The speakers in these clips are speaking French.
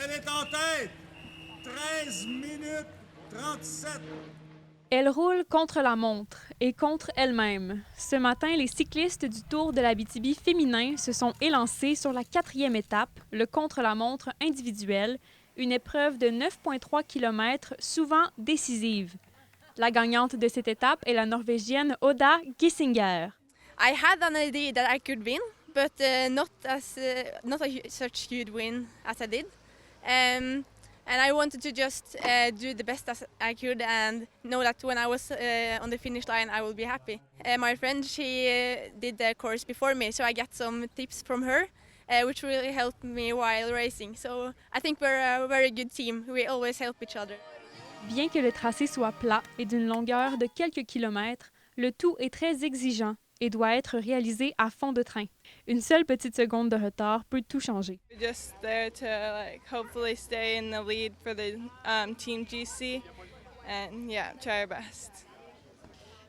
Elle est en tête! 13 minutes 37. Elle roule contre la montre et contre elle-même. Ce matin, les cyclistes du Tour de l'Abitibi féminin se sont élancés sur la 4e étape, le contre-la-montre individuel, une épreuve de 9,3 km, souvent décisive. La gagnante de cette étape est la Norvégienne Oda Gissinger. I had an idea that I could win, but not such huge win as I did. And I wanted to just do the best as I could and know that when I was on the finish line, I will be happy. My friend, she did the course before me, so I got some tips from her, which really helped me while racing. So I think we're a very good team. We always help each other. Bien que le tracé soit plat et d'une longueur de quelques kilomètres, le tout est très exigeant et doit être réalisé à fond de train. Une seule petite seconde de retard peut tout changer. We're just there to hopefully stay in the lead for the Team GC and try our best.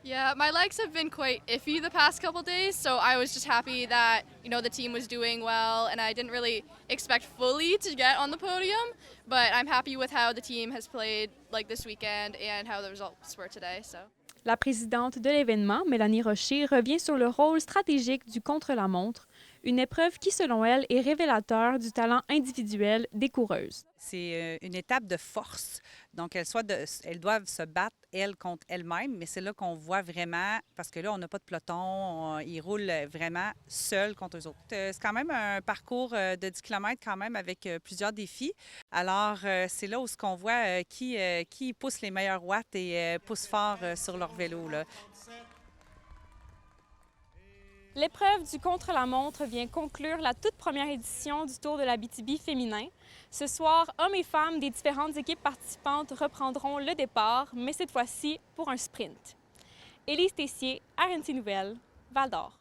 Yeah, my legs have been quite iffy the past couple days, so I was just happy that, the team was doing well, and I didn't really expect fully to get on the podium, but I'm happy with how the team has played this weekend and how the results were today, so. La présidente de l'événement, Mélanie Rocher, revient sur le rôle stratégique du contre-la-montre, une épreuve qui, selon elle, est révélateur du talent individuel des coureuses. C'est une étape de force. Donc, elles doivent se battre, elles, contre elles-mêmes, mais c'est là qu'on voit vraiment, parce que là, on n'a pas de peloton, ils roulent vraiment seuls contre eux autres. C'est quand même un parcours de 10 km quand même avec plusieurs défis. Alors, c'est là où on voit qui pousse les meilleurs watts et pousse fort sur leur vélo, là. L'épreuve du contre-la-montre vient conclure la toute première édition du Tour de l'Abitibi féminin. Ce soir, hommes et femmes des différentes équipes participantes reprendront le départ, mais cette fois-ci pour un sprint. Élise Tessier, RNC Nouvelles, Val-d'Or.